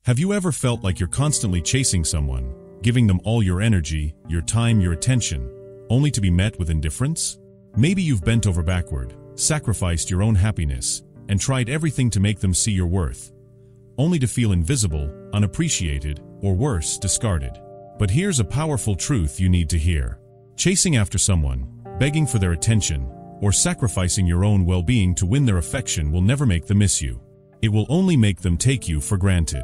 Have you ever felt like you're constantly chasing someone, giving them all your energy, your time, your attention, only to be met with indifference? Maybe you've bent over backward, sacrificed your own happiness, and tried everything to make them see your worth, only to feel invisible, unappreciated, or worse, discarded. But here's a powerful truth you need to hear. Chasing after someone, begging for their attention, or sacrificing your own well-being to win their affection will never make them miss you. It will only make them take you for granted.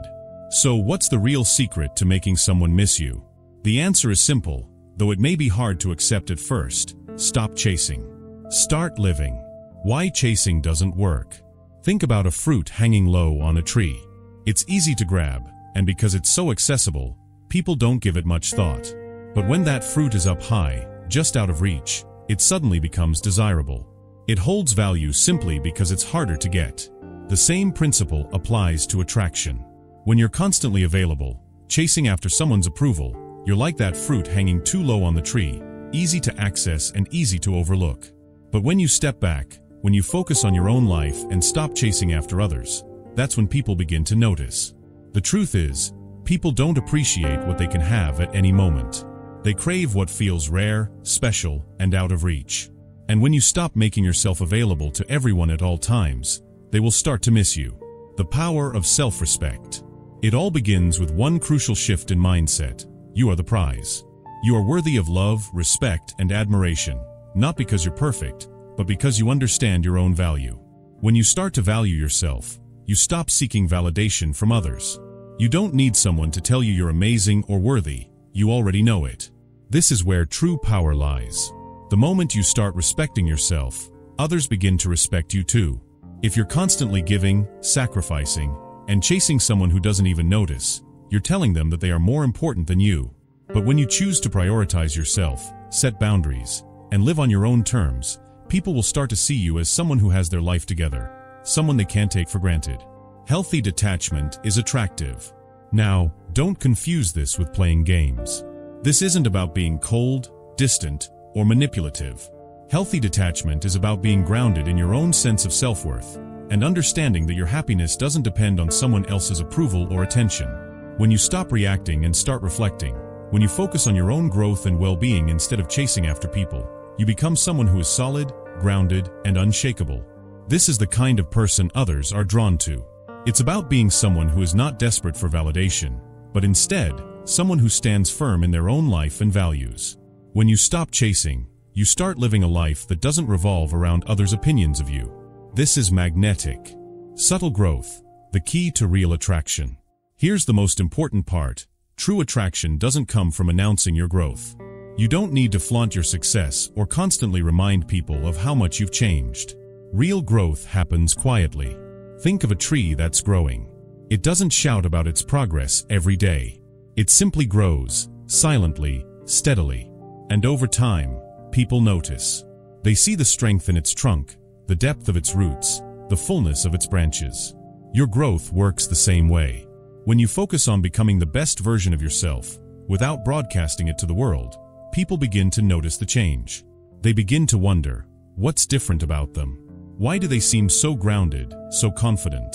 So what's the real secret to making someone miss you? The answer is simple, though it may be hard to accept at first. Stop chasing. Start living. Why chasing doesn't work? Think about a fruit hanging low on a tree. It's easy to grab, and because it's so accessible, people don't give it much thought. But when that fruit is up high, just out of reach, it suddenly becomes desirable. It holds value simply because it's harder to get. The same principle applies to attraction. When you're constantly available, chasing after someone's approval, you're like that fruit hanging too low on the tree, easy to access and easy to overlook. But when you step back, when you focus on your own life and stop chasing after others, that's when people begin to notice. The truth is, people don't appreciate what they can have at any moment. They crave what feels rare, special, and out of reach. And when you stop making yourself available to everyone at all times, they will start to miss you. The power of self-respect. It all begins with one crucial shift in mindset. You are the prize. You are worthy of love, respect, and admiration, not because you're perfect, but because you understand your own value. When you start to value yourself, you stop seeking validation from others. You don't need someone to tell you you're amazing or worthy. You already know it. This is where true power lies. The moment you start respecting yourself, others begin to respect you too. If you're constantly giving, sacrificing, and chasing someone who doesn't even notice, you're telling them that they are more important than you. But when you choose to prioritize yourself, set boundaries, and live on your own terms, people will start to see you as someone who has their life together, someone they can't take for granted. Healthy detachment is attractive. Now, don't confuse this with playing games. This isn't about being cold, distant, or manipulative. Healthy detachment is about being grounded in your own sense of self-worth, and understanding that your happiness doesn't depend on someone else's approval or attention. When you stop reacting and start reflecting, when you focus on your own growth and well-being instead of chasing after people, you become someone who is solid, grounded, and unshakable. This is the kind of person others are drawn to. It's about being someone who is not desperate for validation, but instead, someone who stands firm in their own life and values. When you stop chasing, you start living a life that doesn't revolve around others' opinions of you. This is magnetic. Subtle growth, the key to real attraction. Here's the most important part. True attraction doesn't come from announcing your growth. You don't need to flaunt your success or constantly remind people of how much you've changed. Real growth happens quietly. Think of a tree that's growing. It doesn't shout about its progress every day. It simply grows, silently, steadily. And over time, people notice. They see the strength in its trunk, the depth of its roots, the fullness of its branches. Your growth works the same way. When you focus on becoming the best version of yourself, without broadcasting it to the world, people begin to notice the change. They begin to wonder, what's different about them? Why do they seem so grounded, so confident?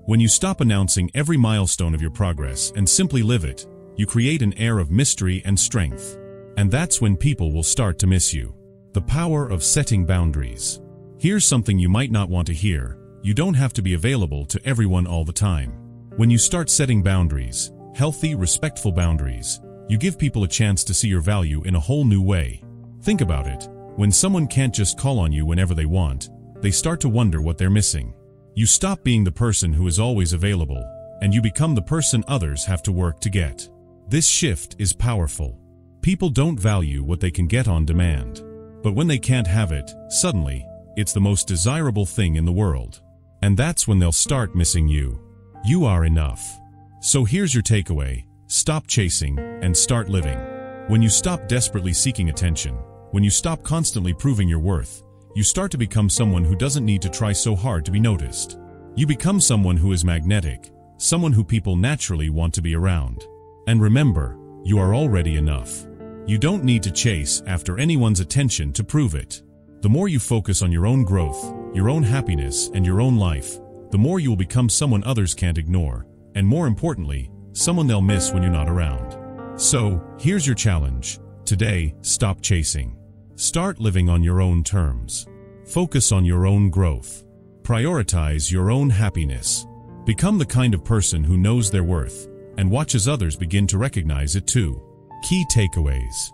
When you stop announcing every milestone of your progress and simply live it, you create an air of mystery and strength. And that's when people will start to miss you. The power of setting boundaries. Here's something you might not want to hear. You don't have to be available to everyone all the time. When you start setting boundaries, healthy, respectful boundaries, you give people a chance to see your value in a whole new way. Think about it. When someone can't just call on you whenever they want, they start to wonder what they're missing. You stop being the person who is always available, and you become the person others have to work to get. This shift is powerful. People don't value what they can get on demand. But when they can't have it, suddenly, it's the most desirable thing in the world. And that's when they'll start missing you. You are enough. So here's your takeaway. Stop chasing and start living. When you stop desperately seeking attention, when you stop constantly proving your worth, you start to become someone who doesn't need to try so hard to be noticed. You become someone who is magnetic, someone who people naturally want to be around. And remember, you are already enough. You don't need to chase after anyone's attention to prove it. The more you focus on your own growth, your own happiness, and your own life, the more you will become someone others can't ignore, and more importantly, someone they'll miss when you're not around. So, here's your challenge. Today, stop chasing. Start living on your own terms. Focus on your own growth. Prioritize your own happiness. Become the kind of person who knows their worth and watches others begin to recognize it too. Key takeaways.